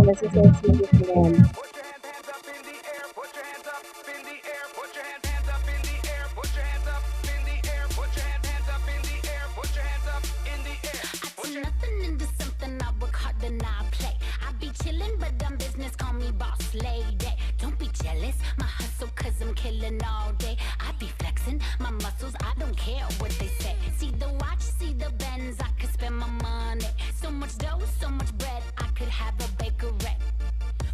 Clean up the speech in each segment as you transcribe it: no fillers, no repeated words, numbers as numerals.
the necessary changes to them. Nothing into something, I work hard and I play. I be chillin', but I'm business, call me boss lady. Don't be jealous, my hustle, cause I'm killing all day. I be flexing my muscles, I don't care what they say. See the watch, see the Benz, I could spend my money. So much dough, so much bread, I could have a bakery.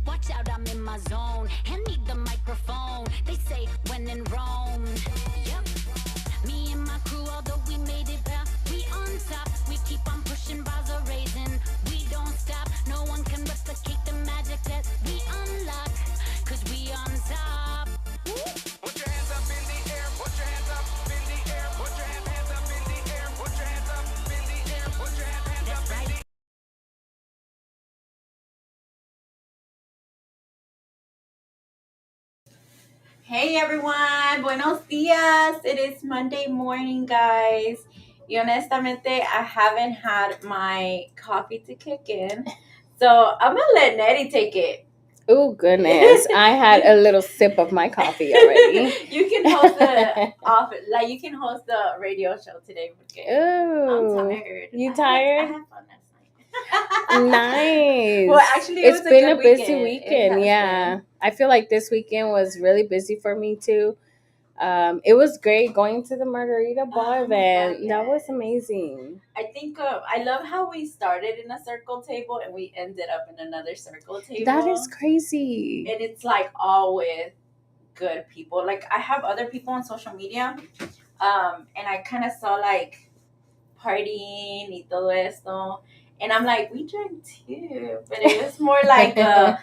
Watch out, I'm in my zone. Hand me the microphone. They say when in Rome. Yep. Me and my crew, although we made it back, we on top. We keep on pushing, bars are raising. We don't stop. No one can replicate the magic that we unlock. Cause we on top. Woo! Put your hands up in the air. Put your hands up in the air. Put your hands up in the air. Put your hands up in the air. Put your hands up in the air. Hey everyone, buenos dias. It is Monday morning, guys. Y honestamente, I haven't had my coffee to kick in. So I'm gonna let Nettie take it. Oh, goodness. I had a little sip of my coffee already. You can host you can host the radio show today. Oh, I'm tired. You tired? I had fun last night. Nice. Well, actually, it's been a busy It weekend. has Yeah. been. I feel like this weekend was really busy for me too. It was great going to the Margarita Bar Oh my event. God, That was yes. amazing. I think I love how we started in a circle table and we ended up in another circle table. That is crazy. And it's like all with good people. Like I have other people on social media, and I kind of saw like partying y todo esto, and I'm like, we drank too, but it was more like there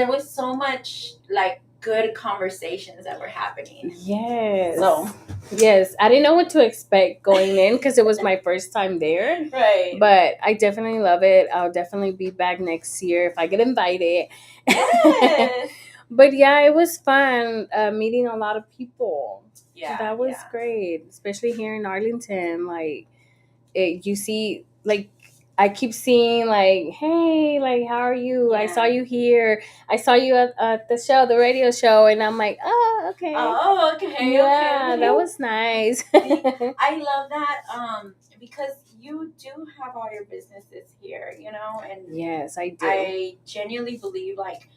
was so much like good conversations that were happening. Yes. So yes, I didn't know what to expect going in because it was my first time there. right. But I definitely love it. I'll definitely be back next year if I get invited. Yes. But yeah, it was fun meeting a lot of people. Yeah, That was great, especially here in Arlington. Like, you see, like, I keep seeing, like, hey, like, how are you? I saw you here. I saw you at the show, the radio show. And I'm like, oh, okay. Oh, okay. Yeah, okay. that was nice. I love that because you do have all your businesses here, and yes, I do. I genuinely believe like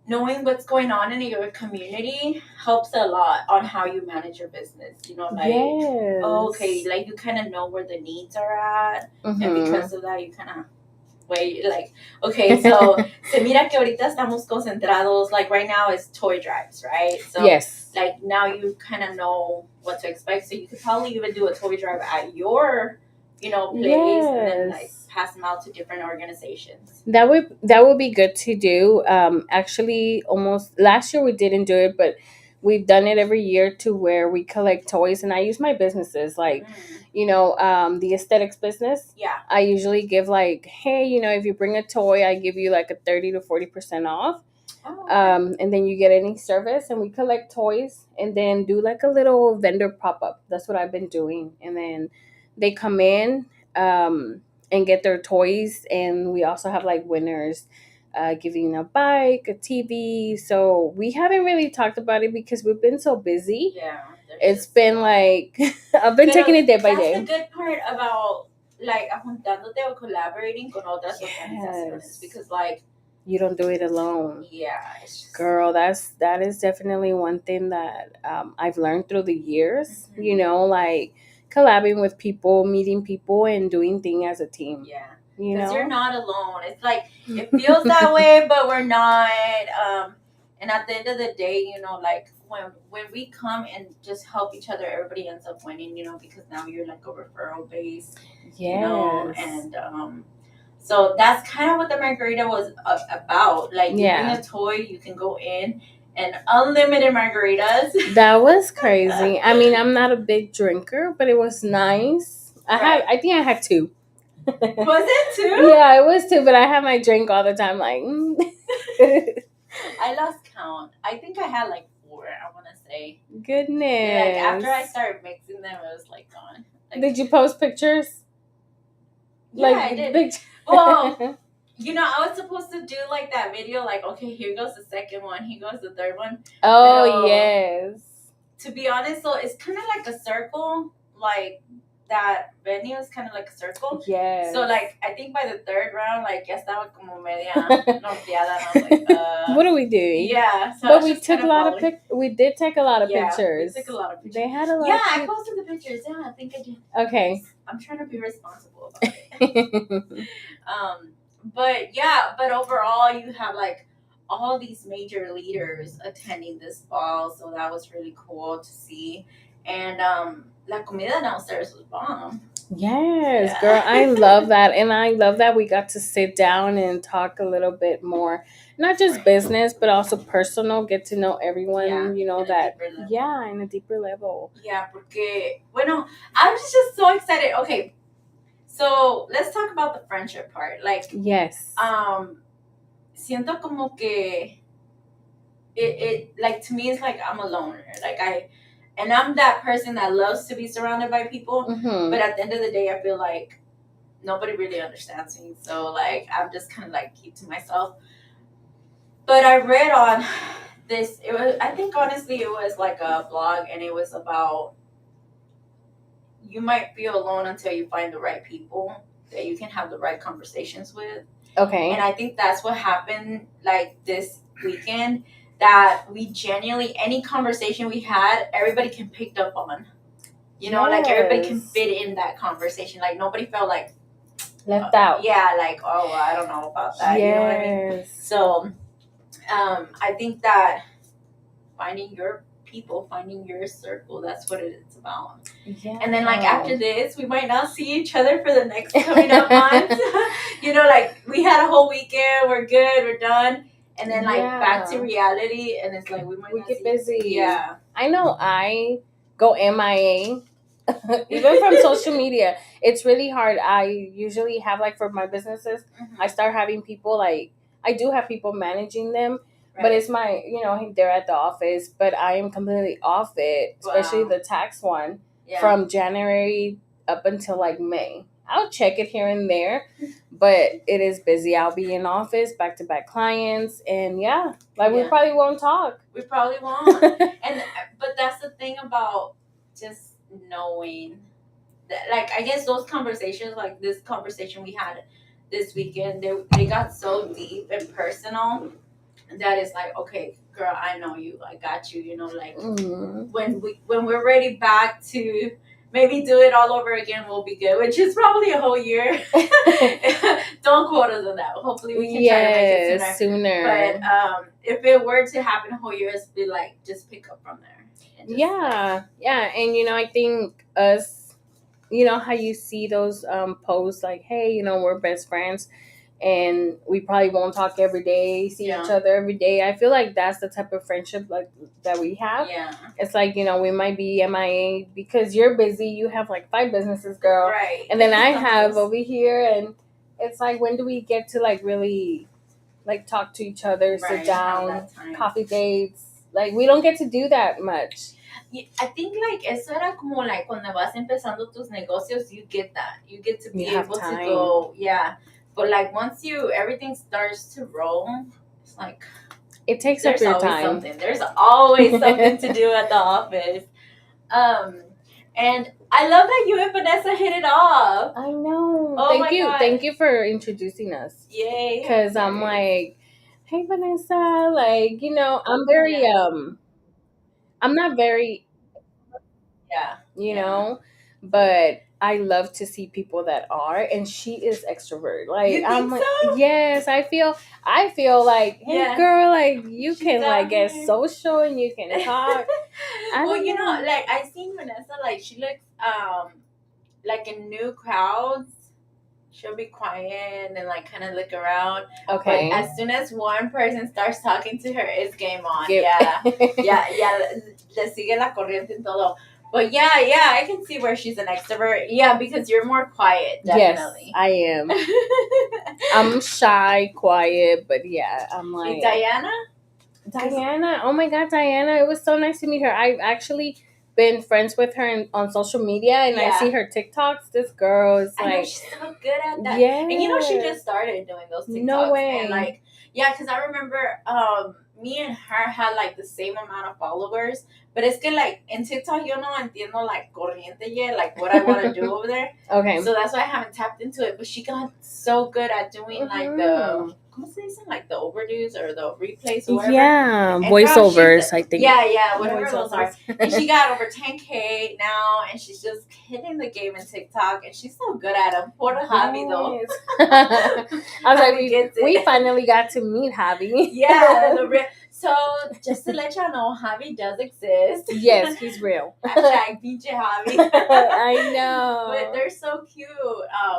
knowing what's going on in your community helps a lot on how you manage your business. Like yes. okay, like you kind of know where the needs are at, and because of that, you kind of wait. Like okay, so se mira que ahorita estamos concentrados. Like right now is toy drives, right? So yes. like now you kind of know what to expect. So you could probably even do a toy drive at your place, and then like pass them out to different organizations. That would be good to do. Actually, almost last year we didn't do it, but we've done it every year to where we collect toys, and I use my businesses like, the aesthetics business. Yeah. I usually give like, hey, if you bring a toy, I give you like a 30 to 40% off. Oh, okay. And then you get any service, and we collect toys, and then do like a little vendor pop up. That's what I've been doing, and then they come in. And get their toys, and we also have like winners giving a bike, a TV. So we haven't really talked about it because we've been so busy. Yeah, it's been like I've been taking it day by day. That's the good part about like juntándote or collaborating con otras organizaciones, because like you don't do it alone. Yeah, girl, that is definitely one thing that I've learned through the years. Mm-hmm. Like collabing with people, meeting people, and doing things as a team. Yeah, because you're not alone. It's like Mm-hmm. it feels that way, but we're not. And at the end of the day, like when we come and just help each other, everybody ends up winning. Because now you're like a referral base. Yes. And so that's kind of what the margarita was about. Like, you bring a toy, you can go in, and unlimited margaritas. That was crazy. I mean, I'm not a big drinker, but it was nice. I think I had 2. Was it 2? Yeah, it was 2, but I had my drink all the time. Like, I lost count. I think I had like 4. I want to say. Goodness. Like after I started mixing them, it was like gone. Like, did you post pictures? Yeah, I did. Well, You know, I was supposed to do like that video, like, okay, here goes the second one, here goes the third one. Oh, Pero, yes. To be honest, so it's kind of like a circle, like that venue is kind of like a circle. Yes. So like I think by the third round, like ya estaba como media norteada, and I was like, what are we doing? Yeah. So but we took a lot of we did take a lot of pictures. We took a lot of pictures. They had a lot. Yeah, I posted the pictures. Yeah, I think I did. Okay. I'm trying to be responsible about it. But overall, you have like all these major leaders attending this ball, so that was really cool to see. And la comida downstairs was bomb. Yes, girl, I love that. And I love that we got to sit down and talk a little bit more, not just business, but also personal, get to know everyone, you know, that, in a deeper level. Yeah, porque, bueno, I was just so excited. Okay, so let's talk about the friendship part. Like, yes. Siento como que it like, to me, it's like I'm a loner. Like, and I'm that person that loves to be surrounded by people, but at the end of the day, I feel like nobody really understands me. So, like, I'm just kind of like keep to myself. But I read on this, I think honestly, it was like a blog, and it was about you might feel alone until you find the right people that you can have the right conversations with. Okay. And I think that's what happened, like, this weekend, that we genuinely, any conversation we had, everybody can pick up on. You know, like, everybody can fit in that conversation. Like, nobody felt like left out. Yeah, like, oh, well, I don't know about that. Yes. You know what I mean? So, I think that finding your people, finding your circle, that's what it's about. Yeah. And then, like, after this, we might not see each other for the next coming up months. You know, like, we had a whole weekend, we're good, we're done. And then, like, back to reality, and it's like, we get busy. Yeah. I know I go MIA, even from social media. It's really hard. I usually have, like, for my businesses, I start having people, like, I do have people managing them, but it's my, you know, they're at the office, but I am completely off it, especially the tax one, from January up until, like, May. I'll check it here and there, but it is busy. I'll be in office, back-to-back clients, and we probably won't talk. We probably won't. But that's the thing about just knowing that, like, I guess those conversations, like this conversation we had this weekend, they got so deep and personal that it's like, okay, girl, I know you, I got you, you know, like, when we're ready back to maybe do it all over again, we'll be good, which is probably a whole year. Don't quote us on that. Hopefully we can try to make it sooner. But if it were to happen a whole year, it's be like, just pick up from there. And you know, I think us, you know how you see those posts like, hey, you know, we're best friends and we probably won't talk every day, see each other every day. I feel like that's the type of friendship like that we have. Yeah. It's like, you know, we might be MIA because you're busy. You have like 5 businesses, girl. Right. And then I have over here, and it's like, when do we get to like really like talk to each other, sit down, coffee dates? Like, we don't get to do that much. I think like eso era como like cuando vas empezando tus negocios, you get that. You get to be able to go. Yeah. But like once everything starts to roll, it's like it takes up your time. There's always something to do at the office. And I love that you and Vanessa hit it off. I know. Oh, Thank you for introducing us. Yay. Because I'm like, hey Vanessa, like, you know, I'm very I'm not very you know, but I love to see people that are, and she is extrovert. Like, you think I'm like, so? yes, I feel like, hey girl, like, you can like get social and you can talk. Well, you know, like I seen Vanessa, like she looks like in new crowds, she'll be quiet and like kind of look around. Okay. But as soon as one person starts talking to her, it's game on. Yeah. Le sigue la corriente en todo. But yeah, I can see where she's an extrovert. Yeah, because you're more quiet, definitely. Yes, I am. I'm shy, quiet, but yeah, I'm like... Diana? Oh my God, Diana. It was so nice to meet her. I actually been friends with her on social media, and I see her TikToks. This girl is I know like, she's so good at that. yeah. And you know, she just started doing those TikToks. No way. And like, yeah, because I remember me and her had like the same amount of followers. But it's que like in TikTok, yo no entiendo like corriente yet, like what I want to do over there. Okay. So that's why I haven't tapped into it. But she got so good at doing like the, ¿cómo se dice? Like the overdues or the replays or whatever. Yeah, and voiceovers, I think. Yeah, whatever those are. And she got over 10K now, and she's just hitting the game in TikTok, and she's so good at them. Poor Javi, though. I was like, we finally got to meet Javi. Yeah, so just to let y'all know, Javi does exist. Yes, he's real. Hashtag pinche Javi. I know. But they're so cute.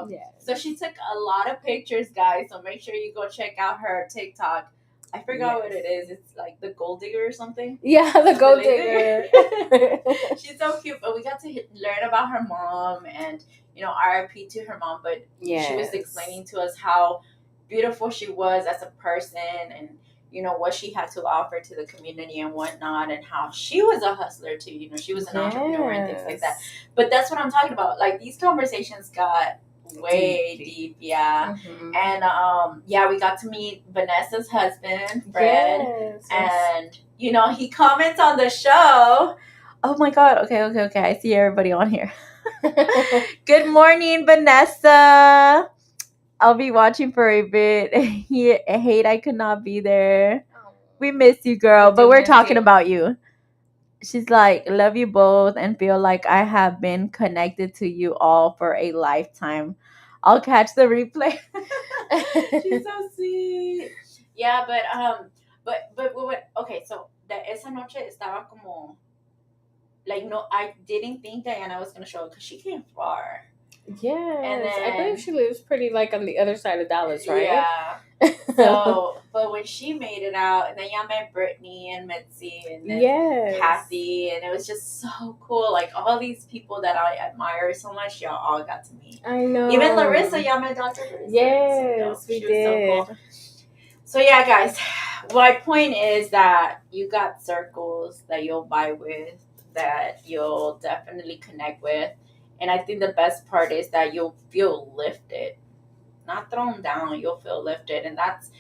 Yes. So she took a lot of pictures, guys. So make sure you go check out her TikTok. I forgot what it is. It's like the gold digger or something. Yeah, the gold digger. She's so cute. But we got to learn about her mom and, you know, RIP to her mom. But she was explaining to us how beautiful she was as a person and, you know, what she had to offer to the community and whatnot, and how she was a hustler too. You know, she was an entrepreneur and things like that. But that's what I'm talking about. Like, these conversations got way deep, yeah. And we got to meet Vanessa's husband, Fred, and you know, he comments on the show. Oh my god, okay, I see everybody on here. Good morning, Vanessa. I'll be watching for a bit. I hate I could not be there. We miss you, girl, but we're talking about you. She's like, love you both and feel like I have been connected to you all for a lifetime. I'll catch the replay. She's so sweet. Yeah, but okay, so esa noche estaba como, like, no, I didn't think Diana was going to show up because she came far. Yes, and then, I believe she lives pretty like on the other side of Dallas, right? Yeah. So, but when she made it out, and then y'all met Brittany and Mitzi and then Kathy, and it was just so cool. Like, all these people that I admire so much, y'all all got to meet. I know. Even Larissa, y'all met Dr. Larissa. Yes, we did. So yeah, guys, my point is that you got circles that you'll vibe with, that you'll definitely connect with. And I think the best part is that you'll feel lifted. Not thrown down, you'll feel lifted. And that's,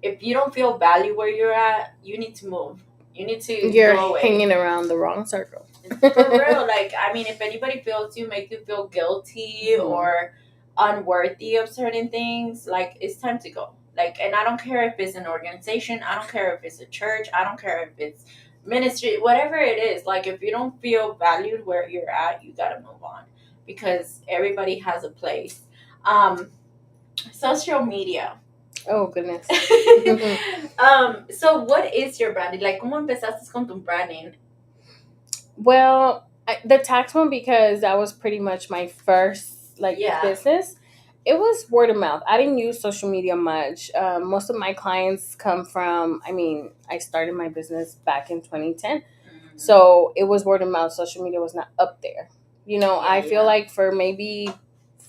if you don't feel value where you're at, you need to move. You need to go away. Hanging around the wrong circle. For real. Like, I mean, if anybody make you feel guilty or unworthy of certain things, like, it's time to go. Like, and I don't care if it's an organization. I don't care if it's a church. I don't care if it's ministry, whatever it is. Like, if you don't feel valued where you're at, you gotta move on, because everybody has a place. Social media. Oh goodness. So what is your branding? Like, ¿cómo empezaste con tu branding? Well, the tax one, because that was pretty much my first business. It was word of mouth. I didn't use social media much. Most of my clients come from, I mean, I started my business back in 2010. Mm-hmm. So it was word of mouth. Social media was not up there. You know, I feel like for maybe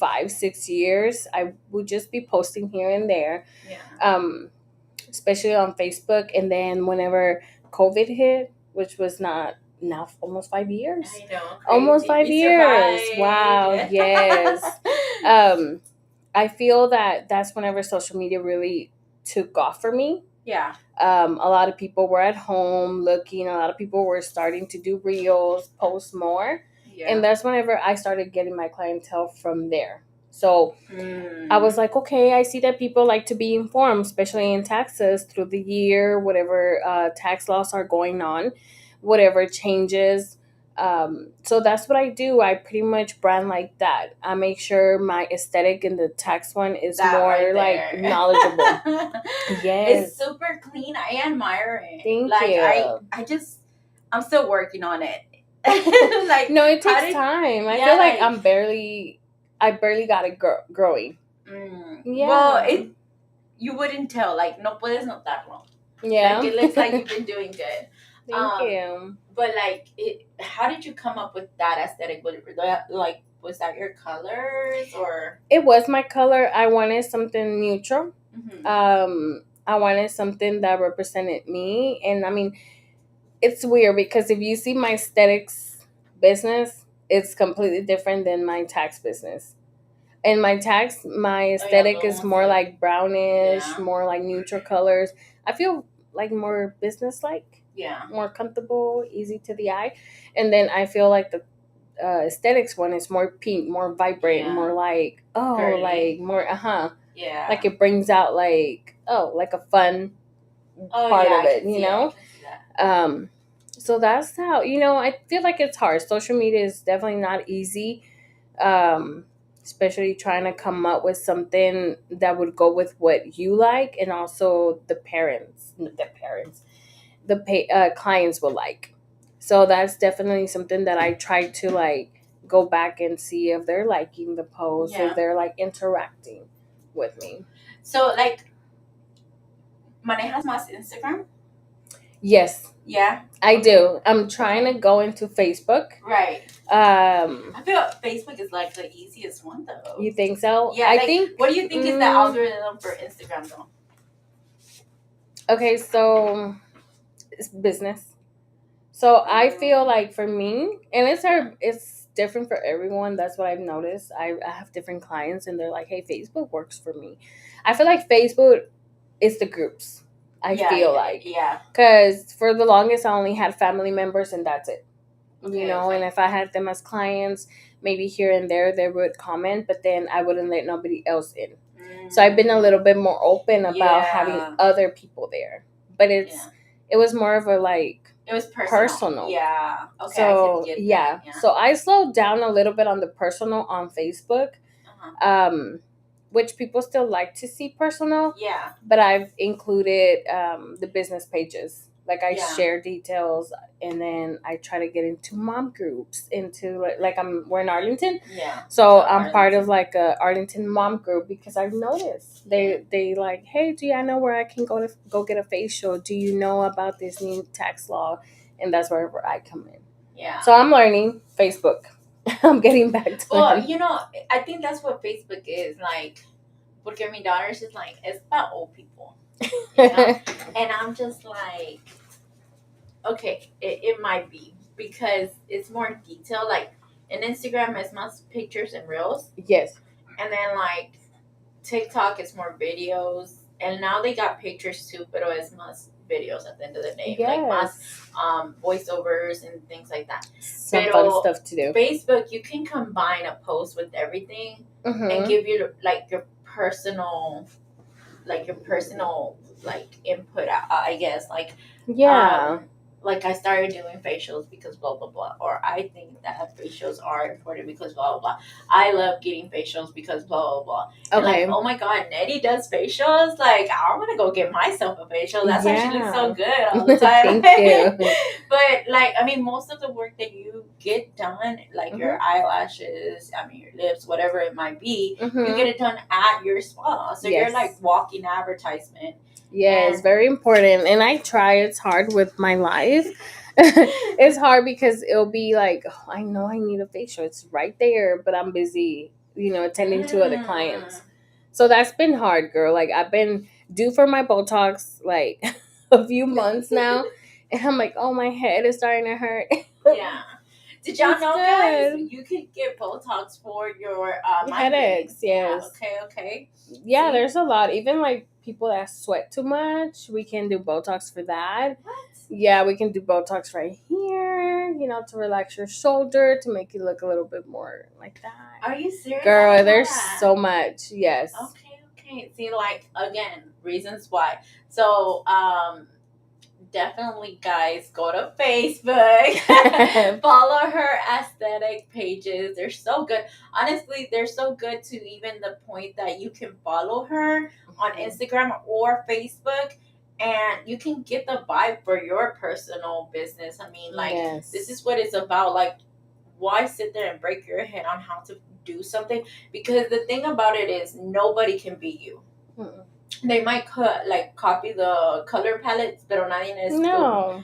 5-6 years, I would just be posting here and there, especially on Facebook. And then whenever COVID hit, which was not now almost 5 years. I know. Crazy. Almost 5 years. Survived. Wow. Yes. I feel that that's whenever social media really took off for me. Yeah. A lot of people were at home looking. A lot of people were starting to do reels, post more. Yeah. And that's whenever I started getting my clientele from there. So I was like, okay, I see that people like to be informed, especially in taxes through the year, whatever tax laws are going on, whatever changes. So that's what I do. I pretty much brand like that. I make sure my aesthetic in the tax one is that more like knowledgeable. Yes. It's super clean. I admire it. Thank you. I'm still working on it. Like, no, it takes time. I feel like I barely got it growing. Yeah. Well, you wouldn't tell. Like, no puedes notarlo. Yeah. Like, it looks like you've been doing good. Thank you. But like, how did you come up with that aesthetic? Was that your colors or? It was my color. I wanted something neutral. Mm-hmm. I wanted something that represented me, and I mean, it's weird because if you see my aesthetics business, it's completely different than my tax business. In my tax, my aesthetic is more like brownish, more like neutral colors. I feel like more business like, more comfortable, easy to the eye. And then I feel like the aesthetics one is more pink, more vibrant, more like, girly. Like more, like it brings out like, like a fun part of it, you know? So that's how, I feel like it's hard. Social media is definitely not easy, especially trying to come up with something that would go with what you like, and also clients will like. So that's definitely something that I try to like go back and see if they're liking the post, if they're like interacting with me. So like, manejas más Instagram? Yes. Yeah, I do. I'm trying to go into Facebook. Right. I feel Facebook is like the easiest one though. You think so? Yeah. I think. What do you think is the algorithm for Instagram though? Okay, so it's business. So I feel like for me, and it's different for everyone. That's what I've noticed. I have different clients, and they're like, "Hey, Facebook works for me." I feel like Facebook is the groups. I feel like, because for the longest I only had family members, and that's it. And if I had them as clients, maybe here and there they would comment, but then I wouldn't let nobody else in. So I've been a little bit more open about having other people there, but it was more of a like, it was personal. Yeah. Okay. So I can get that. So I slowed down a little bit on the personal on Facebook. Which people still like to see personal. Yeah. But I've included the business pages. Like I share details, and then I try to get into mom groups, into like we're in Arlington. Yeah. So I'm part of like a Arlington mom group, because I've noticed they like, hey, do I know where I can go get a facial? Do you know about this new tax law? And that's where I come in. Yeah. So I'm learning Facebook. I'm getting back to I think that's what Facebook is like. Porque mi daughter's just like, it's about old people, and I'm just like, okay, it might be, because it's more detailed. Like in Instagram, it's more pictures and reels. Yes. And then like TikTok is more videos, and now they got pictures too, but it's more videos at the end of the day. Yes. Like más voiceovers and things like that. Some fun stuff to do. Facebook, you can combine a post with everything and give you like your personal input, I guess. Like, like I started doing facials because blah blah blah, or I think that facials are important because blah blah blah. I love getting facials because blah blah blah. And like, oh my god, Nettie does facials. Like, I want to go get myself a facial. That's why she looks so good all the time. Thank you. But like, I mean, most of the work that you get done, like your eyelashes, your lips, whatever it might be, you get it done at your spa. So you're like walking advertisement. Yeah, it's very important. And I try. It's hard with my life. It's hard because it'll be like, oh, I know I need a facial. It's right there, but I'm busy, attending to other clients. So that's been hard, girl. Like, I've been due for my Botox like a few months now. And I'm like, oh, my head is starting to hurt. Yeah. Did y'all know, guys, you can get Botox for your headaches? Yes. Okay. Yeah, there's a lot. Even like people that sweat too much, we can do Botox for that. What? Yeah, we can do Botox right here, to relax your shoulder, to make you look a little bit more like that. Are you serious? Girl, there's so much. Yes. Okay. See, like, again, reasons why. So, definitely, guys, go to Facebook. Follow her aesthetic pages. They're so good. Honestly, they're so good to even the point that you can follow her on Instagram or Facebook, and you can get the vibe for your personal business. I mean, like, this is what it's about. Like, why sit there and break your head on how to do something? Because the thing about it is, nobody can be you. They might copy the color palettes, pero nadie es tú.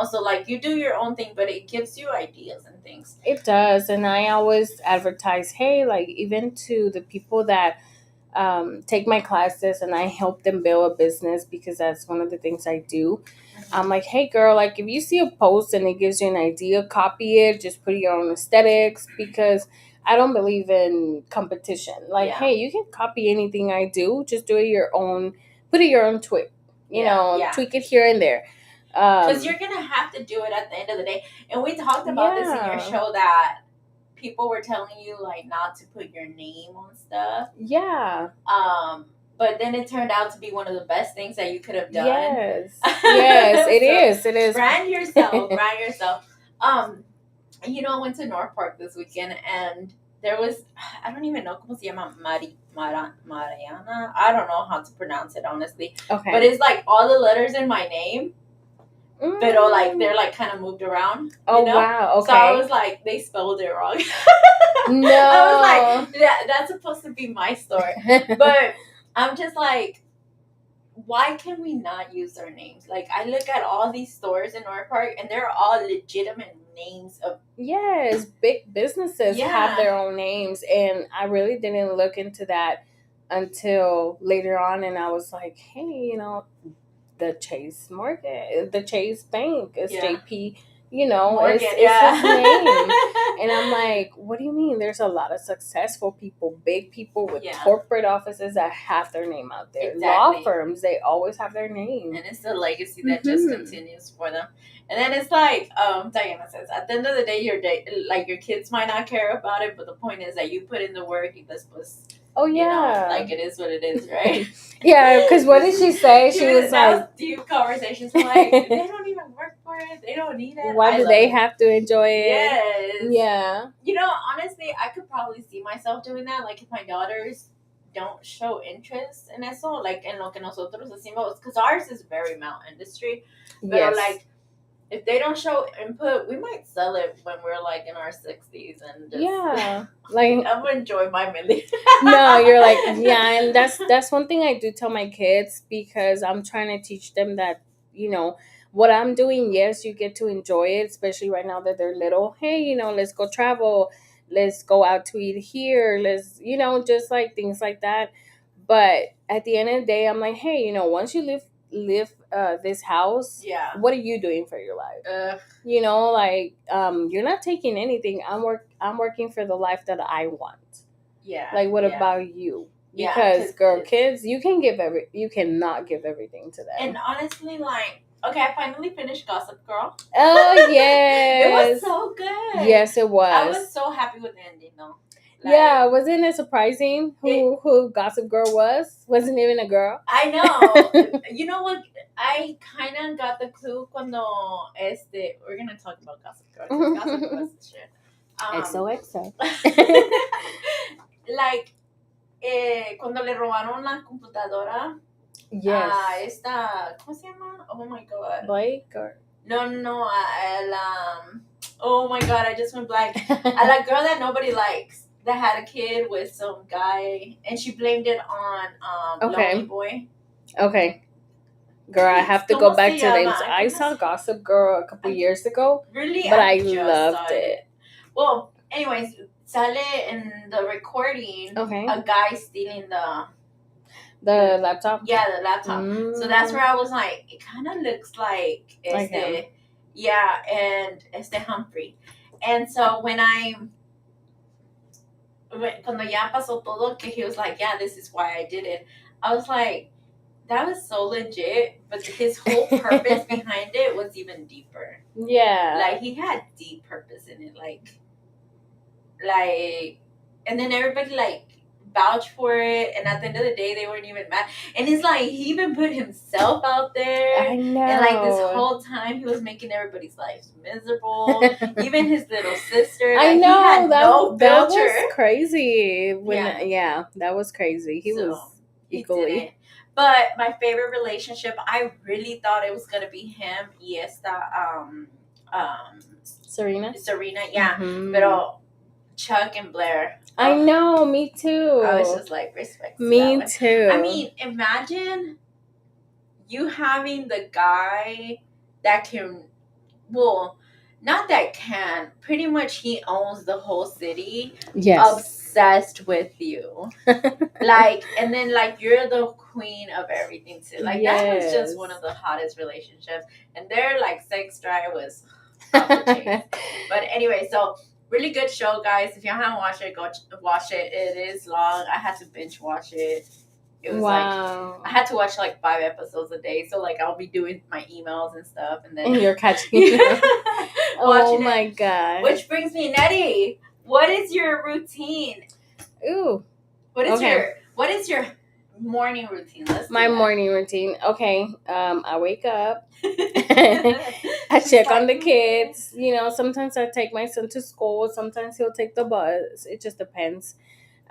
So like, you do your own thing, but it gives you ideas and things. It does. And I always advertise, hey, like, even to the people that take my classes, and I help them build a business because that's one of the things I do. I'm like, hey girl, like if you see a post and it gives you an idea, copy it, just put your own aesthetics, because I don't believe in competition. Like, Yeah. hey, you can copy anything I do, just do it your own, put it your own tweak, tweak it here and there. Because you're gonna have to do it at the end of the day. And we talked about this in your show, that people were telling you like not to put your name on stuff. Yeah. But then it turned out to be one of the best things that you could have done. Yes. Yes, it is. It is. Brand yourself. Brand yourself. I went to North Park this weekend, and there was, I don't even know cómo se llama, Mariana. I don't know how to pronounce it, honestly. Okay. But it's like all the letters in my name, but like they're like kind of moved around. Oh, wow. Okay. So I was like, they spelled it wrong. No. I was like, that's supposed to be my store. But I'm just like, why can we not use our names? Like, I look at all these stores in North Park, and they're all legitimate names of... Yes, big businesses have their own names, and I really didn't look into that until later on, and I was like, hey, the Chase Morgan, the Chase Bank is JP, Morgan, it's his name. And I'm like, what do you mean? There's a lot of successful people, big people with corporate offices that have their name out there. Exactly. Law firms, they always have their name. And it's the legacy that just continues for them. And then it's like, Diana says, at the end of the day, your kids might not care about it, but the point is that you put in the work, y después... Oh, yeah. Like, it is what it is, right? Yeah, because what did she say? She was like... deep conversations. Like, they don't even work for it. They don't need it. Why do they have to enjoy it? Yes. Yeah. Honestly, I could probably see myself doing that. Like, if my daughters don't show interest in eso, like, en lo que nosotros hacemos, because ours is very male industry. But, like, if they don't show input, we might sell it when we're like in our 60s and just like I'm gonna enjoy my million. No, you're like, and that's one thing I do tell my kids, because I'm trying to teach them that, what I'm doing, yes, you get to enjoy it, especially right now that they're little. Hey, let's go travel, let's go out to eat here, let's, just like things like that. But at the end of the day, I'm like, hey, once you live this house, what are you doing for your life? You're not taking anything. I'm working for the life that I want. Like, what about you? Because kids, you cannot give everything to them. And honestly, like, okay, I finally finished Gossip Girl. Oh, yes. It was so good. Yes, it was. I was so happy with the ending, though. Like, wasn't it surprising who Gossip Girl was? Wasn't even a girl. I know. You know what? I kind of got the clue cuando we're gonna talk about Gossip Girl. Gossip Girl was shit. XOXO. Like, cuando le robaron la computadora. Yes. ¿Cómo se llama? Oh my god. Blake or no. Oh my god, I just went blank. A la girl that nobody likes, that had a kid with some guy, and she blamed it on Lonely Boy. Okay. Girl, I have to go back to names. I saw Gossip Girl a couple years ago. Really? But I loved it. Well, anyways, sale in the recording, a guy stealing the laptop? Yeah, the laptop. So that's where I was like, it kind of looks like and Humphrey. And so cuando ya pasó todo, que he was like, yeah, this is why I did it, I was like, that was so legit, but his whole purpose behind it was even deeper. Yeah. Like, he had deep purpose in it, like, and then everybody, like, vouched for it, and at the end of the day, they weren't even mad. And it's like, he even put himself out there. I know. And, like, this whole time, he was making everybody's lives miserable. Even his little sister. Like, I know. He had no that filter. was crazy. That was crazy. He was equally. But my favorite relationship, I really thought it was going to be him y Serena, yeah. Pero Chuck and Blair. I know, me too. I was just like, respect. Me too. I mean, imagine you having the guy that can, not that can, pretty much he owns the whole city. Yes. obsessed with you. Like, and then like you're the queen of everything too. Like that was just one of the hottest relationships, and their like sex drive was off the chain. But anyway, so really good show, guys. If y'all haven't watched it, go watch it. It is long. I had to binge watch it. It was like I had to watch like 5 episodes a day. So like I'll be doing my emails and stuff, and then you're catching watching my god. Which brings me, Nettie. What is your routine? Ooh. What is your morning routine? My morning routine. Okay. I wake up. I check on the kids. You know, sometimes I take my son to school. Sometimes he'll take the bus. It just depends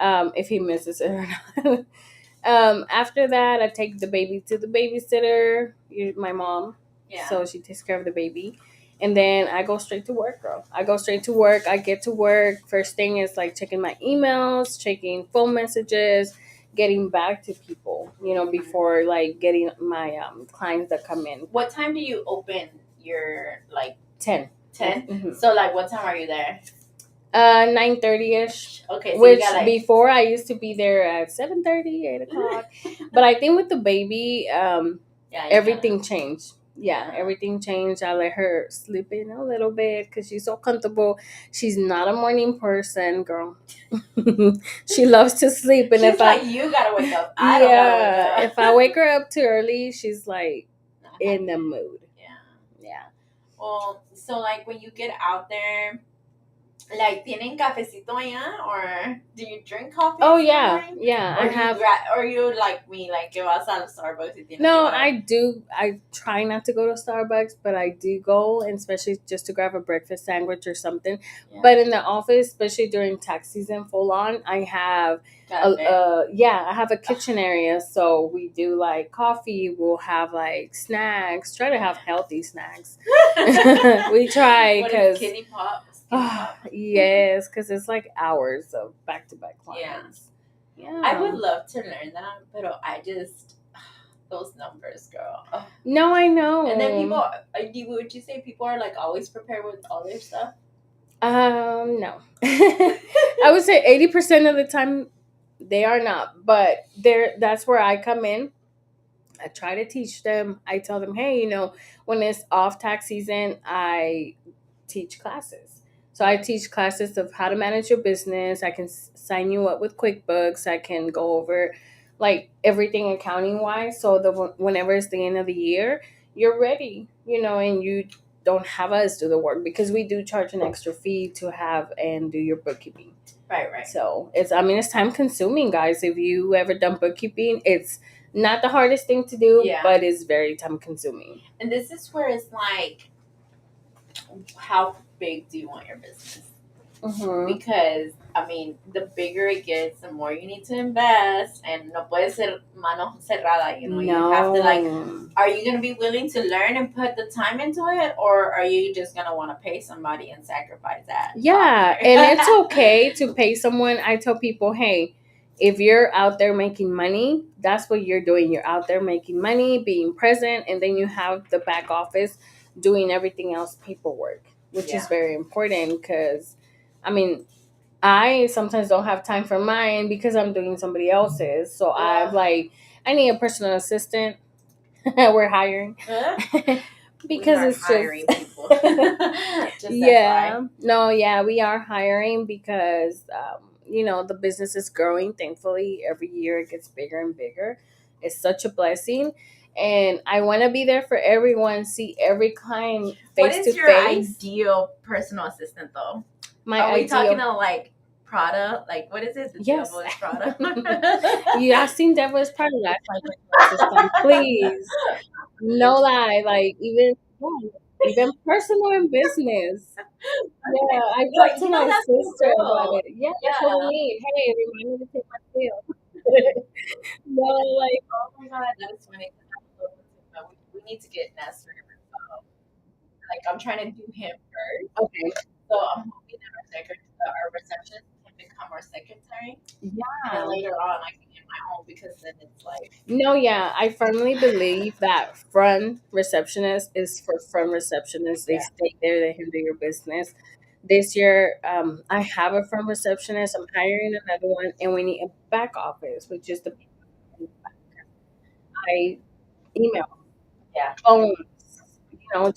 if he misses it or not. After that, I take the baby to the babysitter, my mom. Yeah. So she takes care of the baby. And then I go straight to work, girl. I go straight to work. I get to work. First thing is like checking my emails, checking phone messages, getting back to people, you know, before like getting my clients that come in. What time do you open your like 10? Mm-hmm. So like what time are you there? 9:30ish. Okay, so which before I used to be there at 7:30, 8 o'clock. But I think with the baby, everything changed. Yeah, everything changed. I let her sleep in a little bit because she's so comfortable. She's not a morning person, girl. She loves to sleep, and she's if like, you gotta wake up. I don't gotta wake up. If I wake her up too early, she's like in the mood. Yeah. Well, so like when you get out there, like, tienen cafecito allá, or do you drink coffee? Oh yeah, yeah. Or I have. Or you like me, like que vas al Starbucks y tienes No, I do. I try not to go to Starbucks, but I do go, and especially just to grab a breakfast sandwich or something. Yeah. But in the office, especially during tax season, full on, I have. I have a kitchen area, so we do like coffee. We'll have like snacks. Try to have healthy snacks. We try because. Kitty Pop. Yes, because it's like hours of back-to-back clients. Yeah. I would love to learn that, but I just those numbers, girl. No, I know. And then people, would you say people are like always prepared with all their stuff? No. I would say 80% of the time they are not, but that's where I come in. I try to teach them. I tell them, hey, you know, when it's off tax season, I teach classes. So I teach classes of how to manage your business. I can sign you up with QuickBooks. I can go over like everything accounting wise. So whenever it's the end of the year, you're ready, you know, and you don't have us do the work because we do charge an extra fee to have and do your bookkeeping. Right. So it's time consuming, guys. If you ever done bookkeeping, it's not the hardest thing to do, but it's very time consuming. And this is where it's like, how big do you want your business? Mm-hmm. Because I mean, the bigger it gets, the more you need to invest, and no puede ser mano cerrada. You know, you have to like. Are you gonna be willing to learn and put the time into it, or are you just gonna want to pay somebody and sacrifice that? Yeah, and it's okay to pay someone. I tell people, hey, if you're out there making money, that's what you're doing. You're out there making money, being present, and then you have the back office doing everything else, paperwork, which is very important because, I mean, I sometimes don't have time for mine because I'm doing somebody else's. So I've I need a personal assistant. We're hiring because it's hiring just people. We are hiring because you know, the business is growing. Thankfully, every year it gets bigger and bigger. It's such a blessing. And I want to be there for everyone, see every client face to face. What is your ideal personal assistant, though? Are we talking about, like, Prada? Like, what is it? The Devil is Prada? I've seen Devil is Prada. That's my personal assistant. Please. No lie. Like, even personal and business. Yeah, I talked to my sister about it. Yeah, that's what we need. Hey, remind me to take my pill. No, like, oh my God, that's funny. We need to get Nestor. Like, I'm trying to do him first. Okay. So I'm hoping that our receptionist can become our secretary. Yeah. And later on, I can get my own because then it's like. No, yeah, I firmly believe that front receptionist is for front receptionists. They stay there, they handle your business. This year, I have a front receptionist. I'm hiring another one, and we need a back office, which is the I email, Yeah. phones,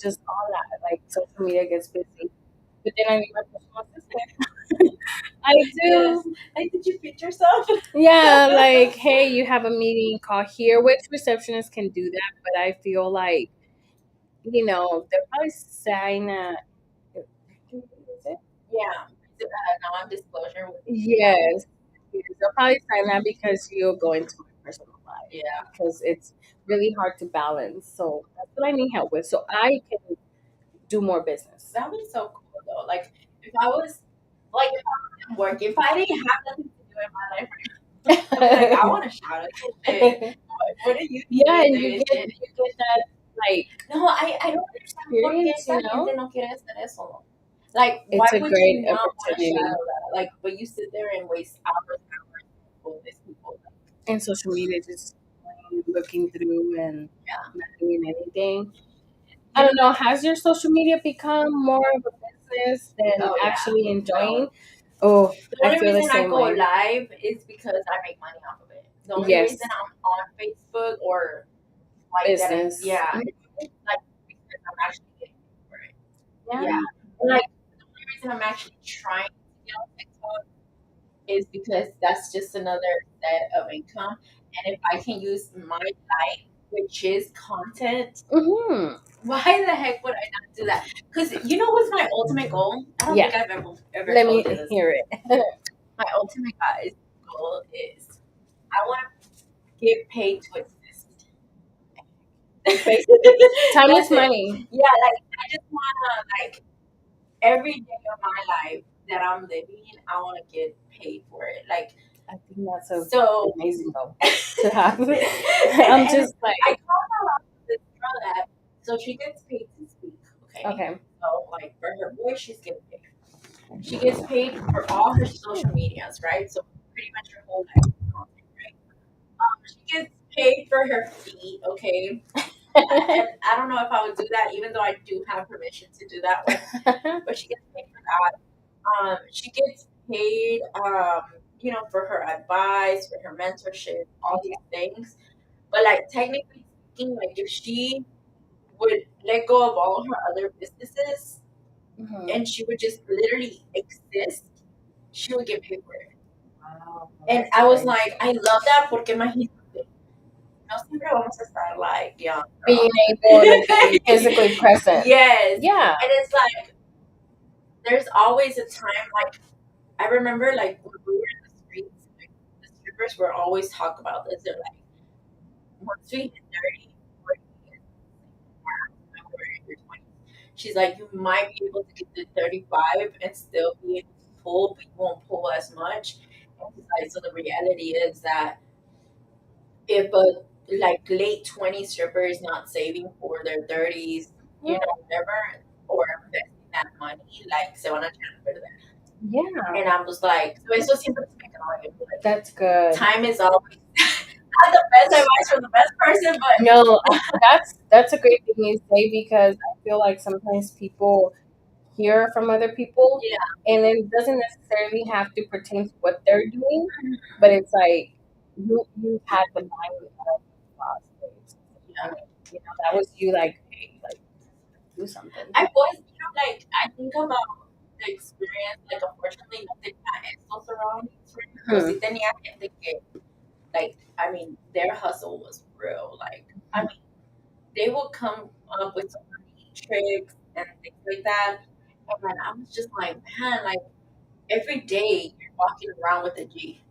just all that. Like social media gets busy, but then I need my personal assistant. I Yes. do. Like, did you fit yourself? Yeah, like, hey, you have a meeting, call here, which receptionist can do that, but I feel like, they'll probably sign a, is it? Yeah. Non-disclosure. Yes. Yes, they'll probably sign that because you'll go into my personal life Yeah. because it's really hard to balance. So that's what I need help with. So I can do more business. That would be so cool though. Like if I was like if I was working, if I didn't have nothing to do in my life right now, I'd be like, I want to shout at this shit. What do you Yeah, need and to you do get this shit? that like No, I don't understand por qué experience, esa gente no quiere hacer eso. Like, why It's a would you great not want to opportunity. shadow that? Like, but you sit there and waste hours and hours with these people. And social media just looking through and Yeah. not doing anything. I don't know. Has your social media become more of a business than Oh, yeah. actually enjoying? No. Oh, The I only feel the reason I same go way. live is because I make money off of it. The only Yes, reason I'm on Facebook or like that, business. yeah, it's like because I'm actually getting paid for it. Yeah. Yeah, and like the only reason I'm actually trying to get on TikTok is because that's just another set of income, and if I can use my life, which is content, Mm-hmm. why the heck would I not do that? Because you know what's my ultimate goal? I don't Yeah. think I've ever Let told me you this. hear it. My ultimate guys goal is I want to get paid to exist. Time That's is it. money. Yeah, like I just wanna like every day of my life that I'm living, I want to get paid for it. Like I think that's a so amazing goal to have. I'm and just like, I call out this girl that so she gets paid to speak. Okay. okay. So like for her voice, she's getting paid. She gets paid for all her social medias, right? So pretty much her whole life content, right? She gets paid for her feet, okay? And I don't know if I would do that, even though I do have permission to do that one. But she gets paid for that. She gets paid, for her advice, for her mentorship, all these things. But like technically speaking, like if she would let go of all her other businesses Mhm. and she would just literally exist, she would get paid for it. Wow. And I was like, I love that porque imagínate, no siempre vamos a estar like young. Being able to be physically present. Yes. Yeah. And it's like there's always a time like I remember like when we were in the streets, like, the strippers were always talk about this. They're like, once we hit 30, 40, when we're in your 20s, she's like, you might be able to get to 35 and still be able to pull, but you won't pull as much. And she's like, so the reality is that if a like late 20s stripper is not saving for their 30s, whatever, or investing that money, like se van a transfer that. Yeah. And I was like, so eso siempre se me quedó ahí, like, That's good. time is always not the best advice from the best person, but No, that's a great thing you say because I feel like sometimes people hear from other people yeah, and it doesn't necessarily have to pertain to what they're doing, but it's like you had the mind of the boss. yeah. That was you like, hey, like do something. I was, like I think about the experience, like unfortunately no tenía estos surroundings, right? Pero sí tenía gente que, like, I mean, their hustle was real. Like, I mean, they would come up with so many tricks and things like that. And then I was just like, man, like every day you're walking around with a G,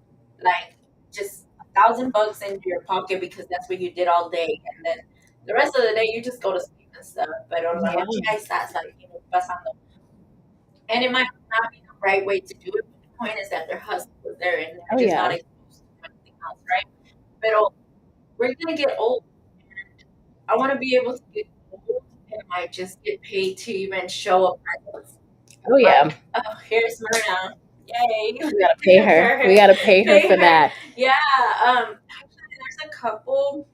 like just $1,000 in your pocket because that's what you did all day, and then the rest of the day you just go to sleep and stuff. Pero la noche ahí estás, like pasando, and it might not be the right way to do it. But the point is that their husband was there, and they're just not exposed to anything else, right? But we're gonna get old. And I want to be able to get old and like just get paid to even show up. Oh yeah. Like, oh, here's Myrna. Yay. We gotta pay her. We gotta pay her for that. Yeah. Actually, there's a couple.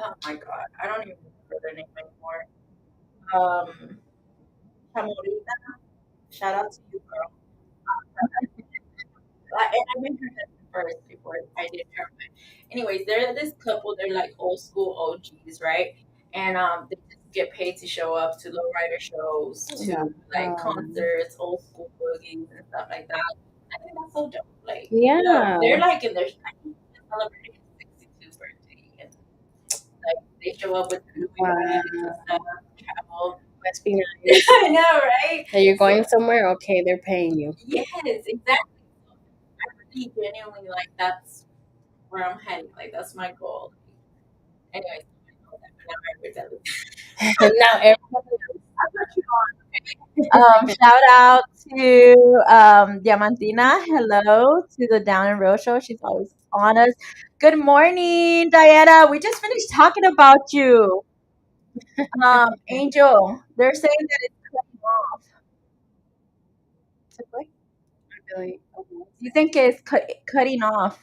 Oh my god, I don't even remember their name anymore. Chamorita. Shout out to you, girl. And I met her husband first before I did her. But anyways, they're this couple. They're like old school OGs, right? And they just get paid to show up to lowrider shows, to like Um, concerts, old school boogies and stuff like that. I think that's so dope. Like, yeah, yeah. they're like in their, I think they're celebrating his 62th birthday, and like they show up with Louis Wow. bags and stuff, travel. Must be nice. I know, right? Are you going somewhere? Okay, they're paying you. Yes, exactly. I really genuinely like that's where I'm heading. Like that's my goal. Anyways, now I know Now everybody shout out to Diamantina. Hello to the Down and Row show. She's always on us. Good morning, Diana. We just finished talking about you. Angel, they're saying that it's cutting off. Do really. you think it's cutting off?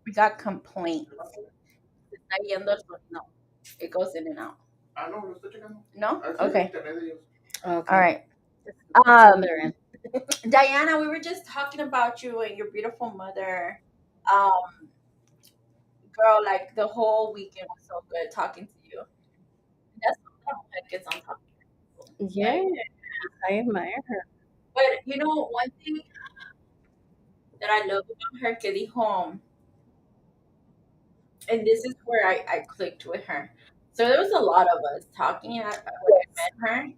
We got complaints. Está yendo el sonido. It goes in and out. No? Okay. Okay. All right. On their end. Diana, we were just talking about you and your beautiful mother. Um, girl, like the whole weekend was so good talking to you. That's what that gets on top of people. Yeah, I admire her. But you know, one thing that I love about her, que dijo, and this is where I clicked with her. So there was a lot of us talking when I met her, and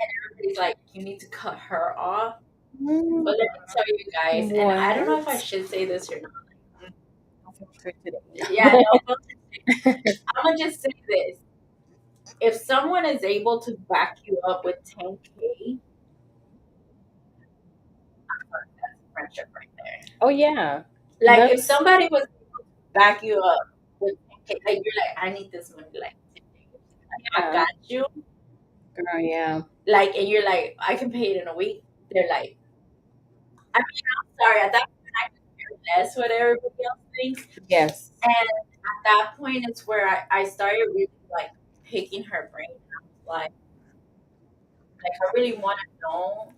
everybody's like, "You need to cut her off." But let me tell you guys, and I don't know if I should say this or not. Yeah, no, I'm gonna just say this: if someone is able to back you up with 10K, that's friendship right there. Oh yeah. Like if That's somebody was able to back you up with 10K, like you're like, I need this money, like today. Like, I yeah, got you. girl, yeah. Like, and you're like, I can pay it in a week. They're like, I mean, I'm sorry. At that point, I could care less what everybody else thinks. Yes. And at that point, it's where I started really like picking her brain. I was like I really want to know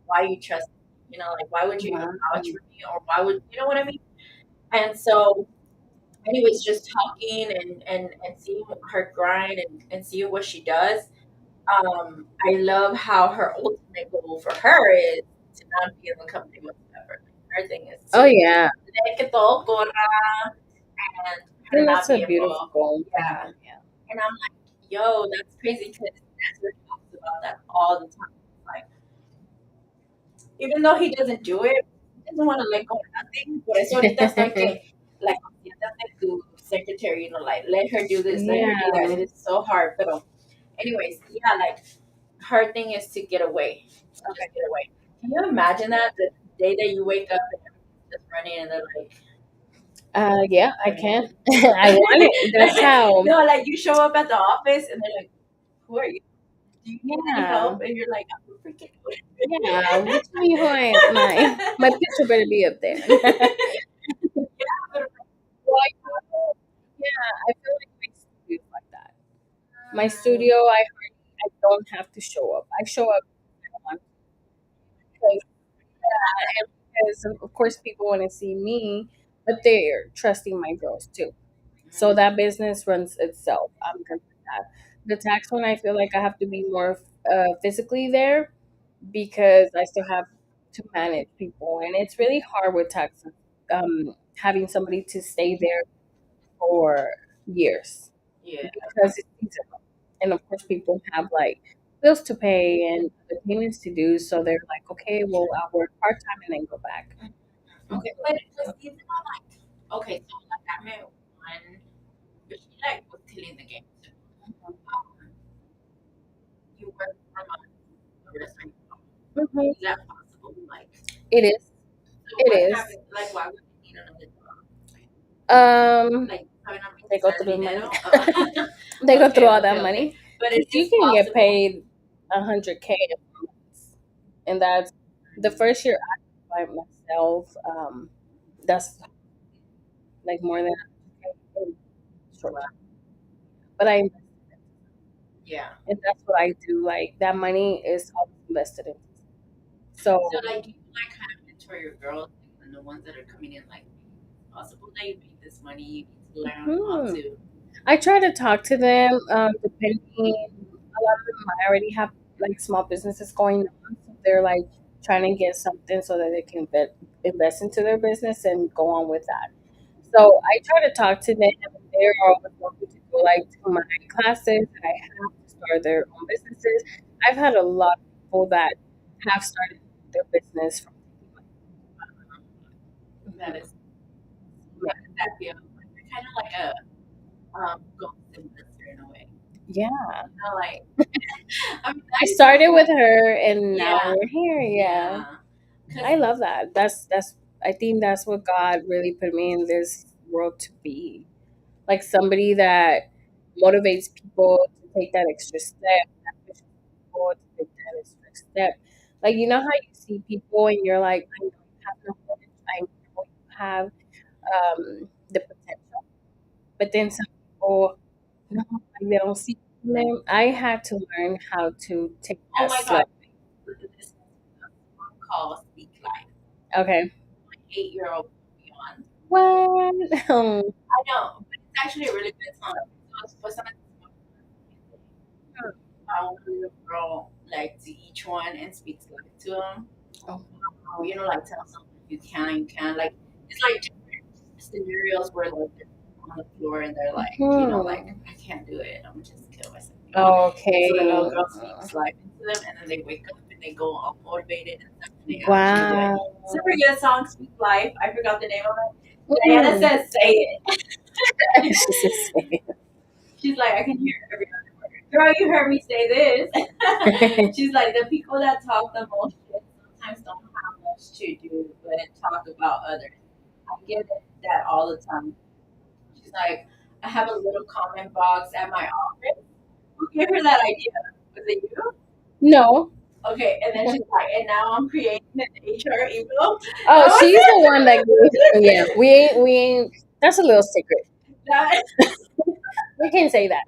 why you trust me. You know, like why would you even Wow. vouch for me, or why would you know what I mean? And so, anyways, just talking and seeing her grind and seeing what she does. I love how her ultimate goal for her is to not be in the company whatsoever. Her thing is Oh to yeah. tener que todo corra and I her think not that's a be beautiful involved. goal. Yeah. Yeah. And I'm like, yo, that's crazy because Nestor talks about that all the time. Like, even though he doesn't do it, he doesn't want to let go of nothing. Por eso ahorita estoy que, like, siéntate tu secretary, you know, like, let her do this, let her do that. Yeah. It is so hard. But, anyways, yeah, like, her thing is to get away. To just get away. Can you imagine that? The day that you wake up and everything's just running and they're like, Yeah, I can. I want it. That's how. no, like, you show up at the office and they're like, who are you? Do you need any Yeah. help? And you're like, I'm freaking Yeah. Which one you going? My picture better be up there. Well, yeah, I feel like my studio is like that. My studio, I don't have to show up. I show up when I want because, yeah, and because of course people want to see me, but they're trusting my girls too. So that business runs itself. I'm good with that. The tax one, I feel like I have to be more physically there because I still have to manage people, and it's really hard with taxes. Having somebody to stay there for years yeah. because it's seasonal, and of course people have like bills to pay and the payments to do. So they're like, okay, well, I'll work part time and then go back. Okay, but even like, okay, so like I met one, but she like was killing the game too. You work from a restaurant. Mhm. Is that possible? Like, It is. so It what is. happened? Like, why would you need another job? Like Like, they go through the money. dinero? They go through Okay, all that okay, money. okay. But 'Cause is you this can get possible? paid 100K, and that's the first year I by myself. That's like more than 100K in short term. But I Yeah. and that's what I do. Like that money is always invested in. So So like you like kind of mentor your girls and the ones that are coming in like it's possible that you make this money, you need to learn how hmm, to. I try to talk to them. Depending, a lot of them already have like small businesses going on, so they're like trying to get something so that they can invest into their business and go on with that. So I try to talk to them, and they're always welcome to go like to my classes that I have to start their own businesses. I've had a lot of people that have started their business from That taking is my. that feel kind of like a ghost investor in a way. Yeah, You know, like I mean I that is started so with cool. her, and now Yeah, we're here. Yeah, yeah. Cause I love that. That's. I think that's what God really put me in this world to be. Like somebody that motivates people to take that extra step, that pushes people to take that extra step. Like you know how you see people and you're like, I know you have no knowledge, I know you have the potential, but then some people, no, like they don't see them. I had to learn how to take oh that my god, slip. this one call Speak Life. Okay, 8-year-old beyond. what? I know, but it's actually a really good song. So for some I want a little girl like to each one and speaks life to them. Oh, How, you know, like tell someone you can. Like it's like different scenarios where like they're on the floor and they're like, you know, like hmm. I can't do it. I'm just kill myself, you know. And so the little Okay. girl speaks life into them, and then they wake up and they go all motivated and stuff, and they actually do it. Wow. Super good song, Speak Life. I forgot the name of it. Diana Mm. says, "Say it." She's just saying. She's like, I can hear every other word. Girl, you heard me say this. She's like, the people that talk the most shit sometimes don't have much to do but talk about others. I get it, that all the time. She's like, I have a little comment box at my office. Who gave her that idea? Was it you? No. Okay, and then she's like, and now I'm creating an HR email. Oh, That was she's the one that gave. Yeah, it. we ain't. That's a little secret. that, We can't say that.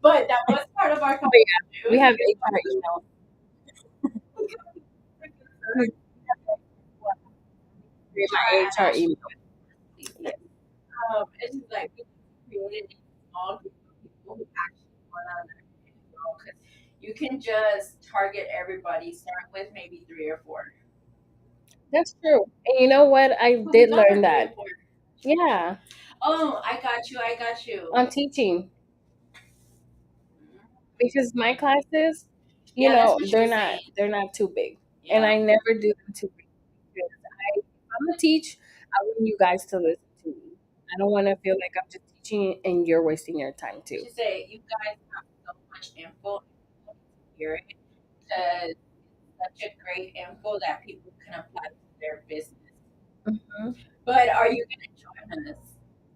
but that was part of our But conversation. yeah, It we was a have good HR email. conversation. We HR have at my HR Ashland. email. Yeah. It's just like we created a small group of people who actually want to learn and grow because you can just target everybody. Start with maybe 3 or 4. That's true. And you know what? I But we did got our learn 3 or that. 4. Yeah, Oh, I got you. I got you. on teaching because my classes, Yeah, that's what she was saying. they're not too big, and Yeah. I never do them too big because if I'm gonna teach, I want you guys to listen to me. I don't want to feel like I'm just teaching and you're wasting your time too. She said, you guys have so much info. Hear it. Because it's such a great info that people can apply to their business. Mhm. But are you going to join us?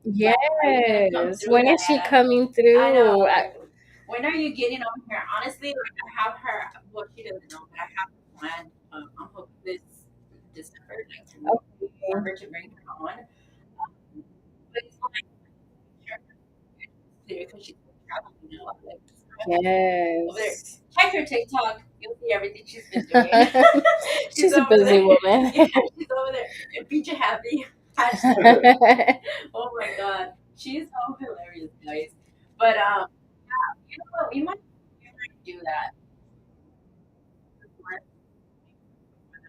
Like, are you gonna come Yes. through, When is she Diana? coming I know. through? Like, when are you getting on here? Honestly, like I have her. Well, she doesn't know, but I have her planned. I'm hoping this December, like to Okay. December to bring her on. But it's like because she's traveling, you know, like over there. Yes. Check her TikTok. You'll see everything she's been doing. She's She's a over busy there. woman. Yeah, she's over there. And Peach happy. Hashtag. Oh my god, she's so hilarious, guys. But you know what? We might do that before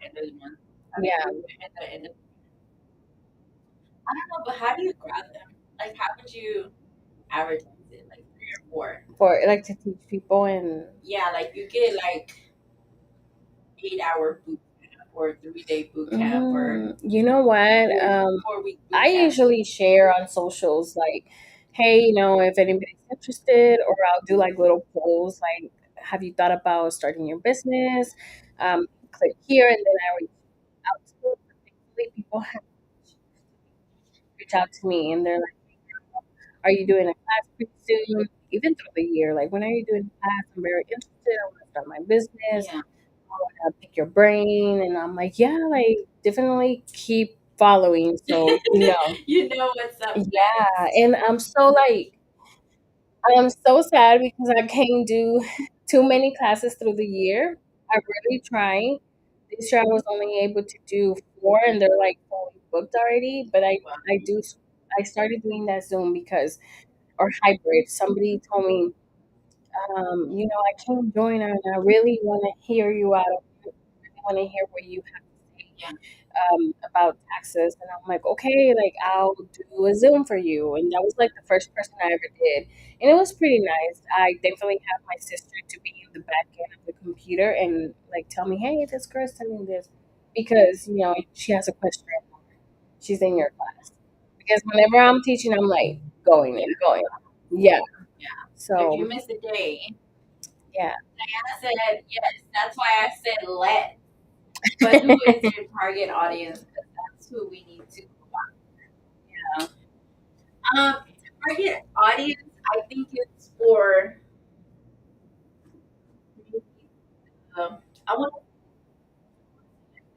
the end of the month. I mean, Yeah. at the end of, I don't know, but how do you grab them? Like, how would you advertise it? Like 3 or 4? For like to teach people and Yeah, like you get like 8-hour boot camp or 3-day boot camp or you know what? 4-week boot I camp. usually share on socials like, hey, if anybody's interested, or I'll do like little polls like, have you thought about starting your business? Click here, and then I reach out to them. Thankfully, people have reached out to me, and they're like, are you doing a class pretty soon? Even through the year, like, when are you doing a class? I'm very interested. I want to start my business. Yeah. I want to pick your brain. And I'm like, yeah, like, definitely keep following. So, You know what's up yeah. next. And I'm so like, I'm so sad because I can't do too many classes through the year. I really try. This year I was only able to do 4 and they're like fully booked already, but I started doing that Zoom because or hybrid. Somebody told me, I can't join and I really want to hear you out. I really want to hear what you have to say Yeah. about taxes. And I'm like, okay, like I'll do a Zoom for you. And that was like the first person I ever did. And it was pretty nice. I definitely have my sister to be in the back end of the computer and like tell me, hey, this girl's telling this. Because, she has a question. She's in your class. Because whenever I'm teaching, I'm like going and going. Yeah. Yeah. If you So, miss a day, yeah. Diana said yes. That's why I said let. But who is your target audience? 'Cause that's who we need to go after. Yeah. Target audience, I think it's for I want to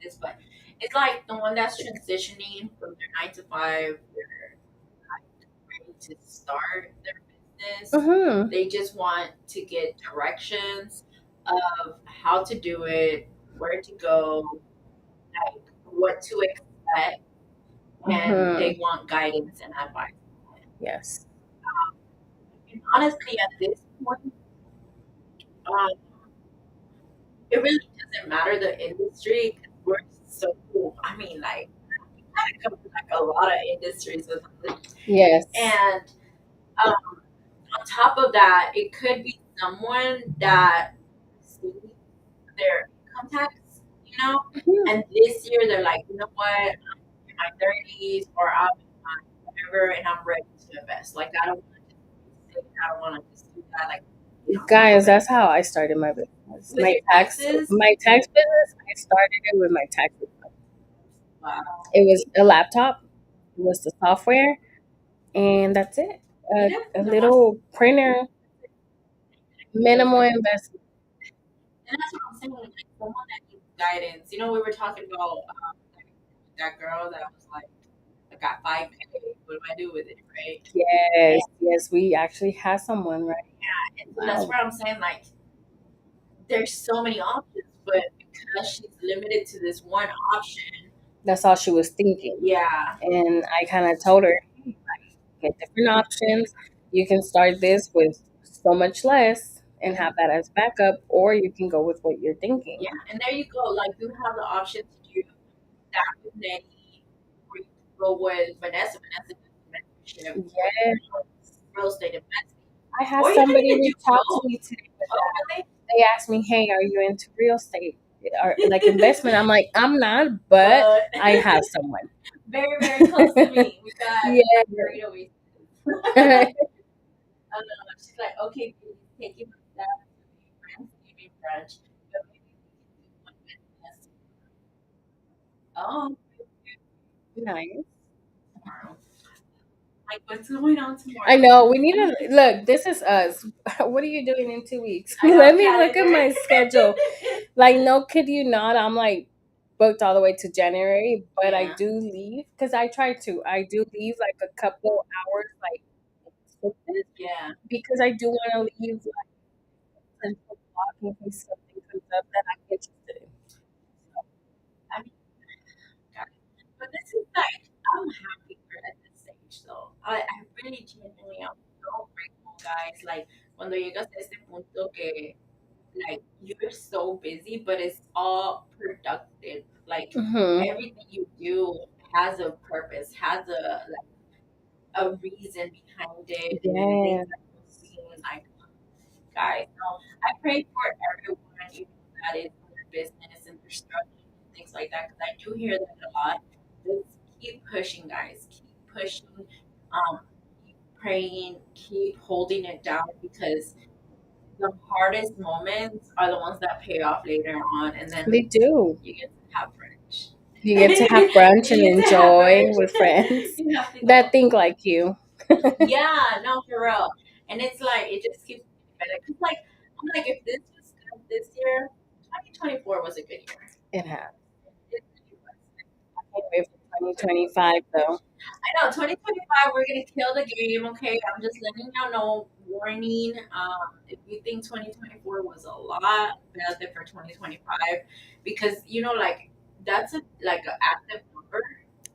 this, but it's like the one that's transitioning from their 9 to 5. They're ready to start their business. Mm-hmm. They just want to get directions of how to do it, where to go, like what to expect, and Mm-hmm. they want guidance and advice. Yes. And honestly, at this point, um, it really doesn't matter the industry. 'Cause we're so cool. I mean, like, kind of come from like a lot of industries with it. Yes. And on top of that, it could be someone that sees their income tax, Mhm. and this year they're like, you know what, I'm in my 30s or I'm in my whatever, and I'm ready to invest. Like, I don't want to just sit, I don't want to just do that. Like, Guys, that's how I started my business. with your taxes, My tax business, I started it with my tax business. wow, It was a laptop, it was the software, and that's it. you A definitely know how to little printer, build minimal it. investment. And that's what I'm saying, like someone that needs guidance. We were talking about that girl that was like, I got 5K. What do I do with it, right? Yes, yes, we actually have someone, right? And so that's Wow. where I'm saying, like, there's so many options, but because she's limited to this one option, That's all she was thinking. yeah, And I kind of told her, "Hey, get different options. You can start this with so much less and have that as backup, or you can go with what you're thinking." yeah. And there you go. Like, you have the option to do that with Nettie, or you can go with Vanessa membership, or Yes. real estate investing, I had or you can somebody even do reach out to both. me today with Oh, that. really? They asked me, "Hey, are you into real estate or like investment?" I'm like, "I'm not, but But I have someone." very, very close to me. We got Yeah. burrito waste. She's like, okay, please take you with that Thanksgiving brunch. But maybe we can do one business. Oh, Nice. tomorrow. Like, what's going on I tomorrow? know. We need to look. This is us. What are you doing in 2 weeks? I got Let a me look at calendar. my schedule. Like, no, kid you not. I'm like booked all the way to January, but I Yeah, do leave because I try to. I do leave like a couple hours, like yeah. because I do want to leave like 10 o'clock in case something comes up that I'm interested in. I mean, God. But this is like, I'm happy for at this stage, though. I really genuinely am so grateful, guys. Like, cuando llegas a este punto que like you're so busy, but it's all productive. Like Mm-hmm. everything you do has a purpose, has a reason behind it, and then things Yes. are moving. Like, guys, no, I pray for everyone that is in their business and they're struggling and things like that because I do hear that a lot. Just keep pushing, guys. Keep pushing. Keep praying. Keep holding it down because the hardest moments are the ones that pay off later on, and then They do. you get to have brunch. You get to have brunch and You get to have enjoy brunch. with friends You have to that go. think like you. Yeah, no, for real. And it's like it just keeps getting better. Cause like I'm like, if this was good this year, 2024 was a good year. It has. It really was. Can't wait for 2025 though. I know 2025 we're gonna kill the game. Okay, I'm just letting y'all know. warning. If you think 2024 was a lot, better for 2025, because like that's like an active number.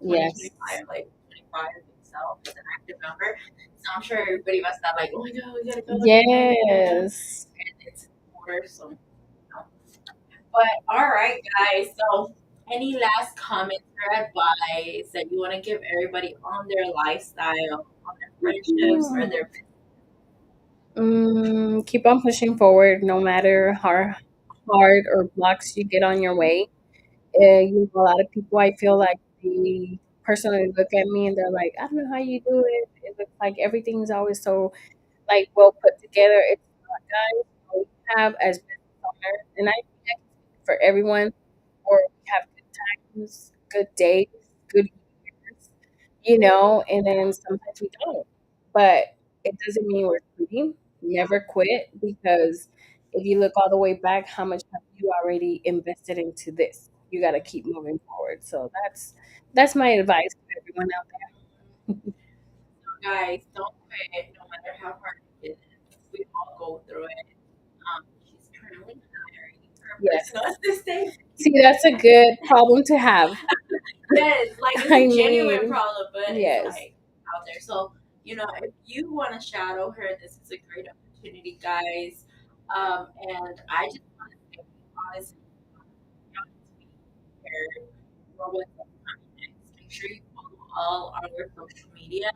Yes. 2025, like 25 itself is an active number. So I'm sure everybody must have like, oh my god, we gotta go. Yes. And it's order, so. But all right, guys. So, any last comments or advice that you want to give everybody on their lifestyle, on their friendships, or their Keep on pushing forward no matter how hard or blocks you get on your way. A lot of people, I feel like they personally look at me and they're like, I don't know how you do it. It looks like everything's always so like well put together. It's not, guys. What we have as business owners, and I think I can speak for everyone, or we have good times, good days, good years, and then sometimes we don't. But it doesn't mean we're quitting. Never quit, because if you look all the way back, how much have you already invested into this? You got to keep moving forward. So that's my advice to everyone out guys. Don't quit, no matter how hard it is. We all go through it. She's currently hiring her there. Yes. personal assistant. See, that's a good problem to have. Yes, like it's I a genuine mean, problem, but it's yes. like out there. So, if you want to shadow her, this is a great opportunity, guys. And I just want to say, honestly, not to be here or what's upcoming next. Make sure you follow all our social medias,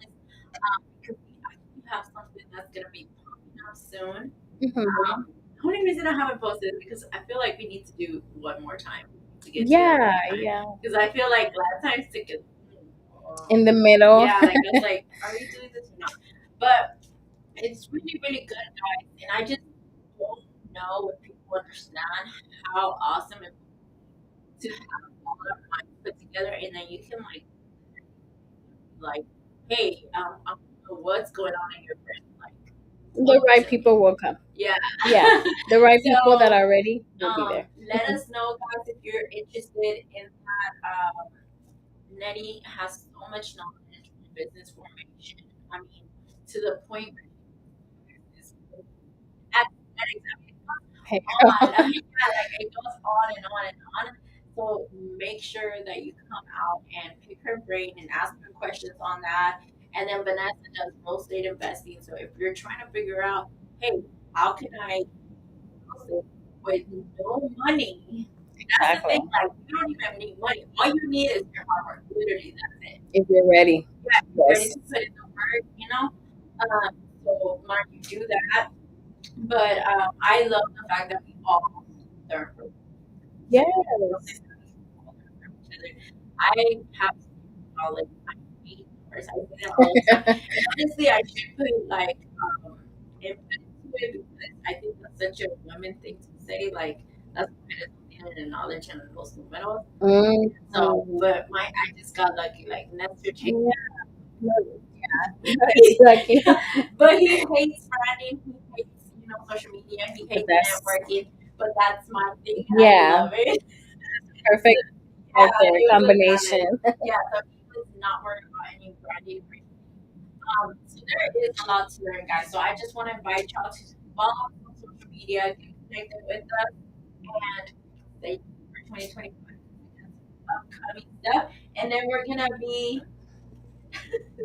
because we actually have something that's gonna be popping up soon. Hmm. The only reason I haven't posted is because I feel like we need to do one more time to get together Yeah, one time. yeah. Because I feel like last time took it. In the middle. Yeah, like I was like, are we doing this or not? But it's really, really good, guys. And I just don't know if people understand how awesome it is to have all our minds put together, and then you can like, hey, I don't know what's going on in your brain, like The right people will come. yeah. Yeah, the right people that So, are ready will be there. let us know, guys, if you're interested in that. Nettie has so much knowledge in business formation. I mean, to the point where she's at that exactly Hey, on. I mean, yeah, like it goes on and on and on. So make sure that you come out and pick her brain and ask her questions on that. And then Vanessa does real estate investing. So if you're trying to figure out, hey, how can I with no money? That's the exactly. thing. Like you don't even need money. All you need is your hard work. Literally, that's it. If you're ready. Yeah, you're ready Yes. to put in the work. So Mark, you do that. But I love the fact that we all learn from Yes. each other. I have knowledge. I'm eight hours. I say that all the time. And honestly, I should put like input into it, because I think that's such a women thing to say. Like that's something in knowledge and los números. So, Mhm. but I just got lucky. Like Nestor changed. Yeah. It's lucky. But he hates branding. He hates social media. He The hates best. networking. But that's my thing, and I Yeah. love it. Perfect Yeah, character it was a combination. balance. Yeah, so he was not worried about any branding. So there is a lot to learn, guys. So I just want to invite y'all to follow us on social media, get connected with us, and stay tuned for 2025 upcoming stuff. And then we're gonna be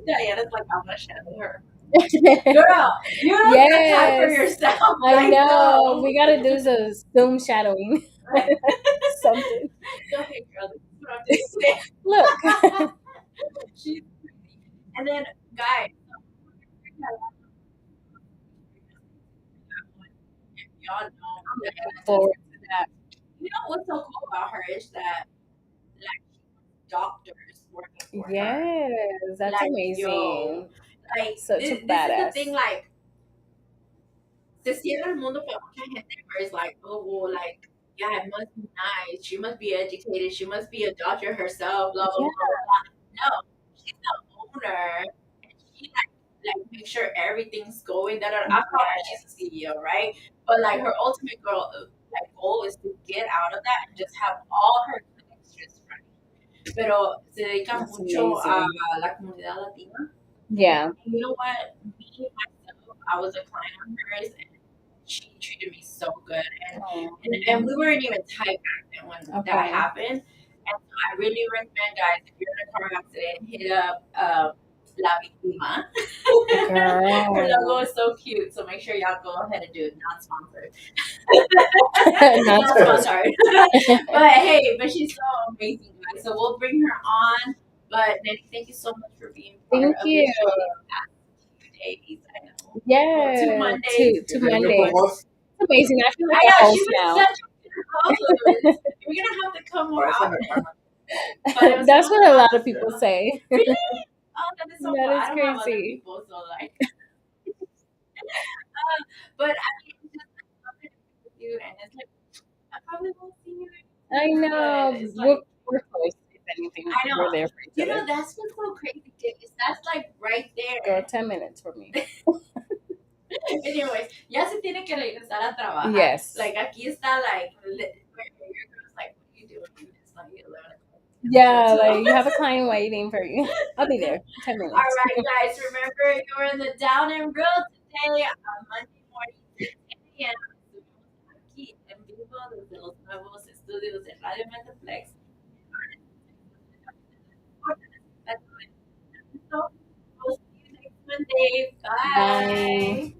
Diana's like, I'm gonna shadow her. Girl, you don't got time for Yes. yourself. I Like, know. no. We gotta do some Zoom shadowing. Something. Go ahead, girl. This is what I'm doing today. Look. She's crazy. And then, guys, if y'all know, Diana Forward. to that. What's so cool about her is that like doctors working for her. Yes, that's Like, amazing. yo, like Such a this is the badass. thing. Like, se cierra el mundo para mucha gente where it's like, oh, well, like, yeah, it must be nice. She must be educated. She must be a doctor herself. Blah blah Yeah. blah blah. No, she's the owner, and she like make sure everything's going. That I call her she's a CEO, right? But like her ultimate goal is to get out of that and just have all her connections right. Pero se dedica That's mucho a amazing. la comunidad latina. Yeah. And you know what? Me myself, I was a client of hers, and she treated me so good, Oh, and we weren't even tight back then when that okay. happened. And so I really recommend, guys, if you're in a car accident, hit up La Víctima. Her logo Girl. is so cute, so make sure y'all go ahead and do it. Not sponsored. Not Not sponsored. sponsored. But hey, but she's so amazing, guys. So we'll bring her on. But Nancy, thank you so much for being part Thank of you. this show these past few days. I know. Well, two Yeah, Mondays. to Monday. It's amazing. I feel like I a know she host was now. such a good host. You're gonna have to come more often. That's what a lot of people say. Really? Oh, that is so cool. That is I don't have other crazy. people, so like. But I mean, it's just like loving it with you, and it's like I probably won't see you I anymore, know. but it's like We're close. If anything, I know. we're there for each You other. know, that's what's so crazy too. Is that's like right Girl, there. 10 minutes for me. Anyways, ya se tiene que regresar a trabajar. Yes. Like aquí está like your girl's like, what are you doing? It's like 11 o'clock. Yeah, like you have a client waiting for you. I'll be there. 10 minutes. All right, guys. Remember, you're in the Down and Real today on Monday morning at 10 a.m. Aquí en vivo desde los nuevos estudios de Radio Metroplex. So, we'll see you next Monday. Bye.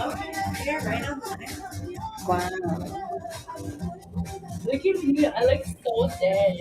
Okay, you're right on time. Wow. Look at me. I look so dead.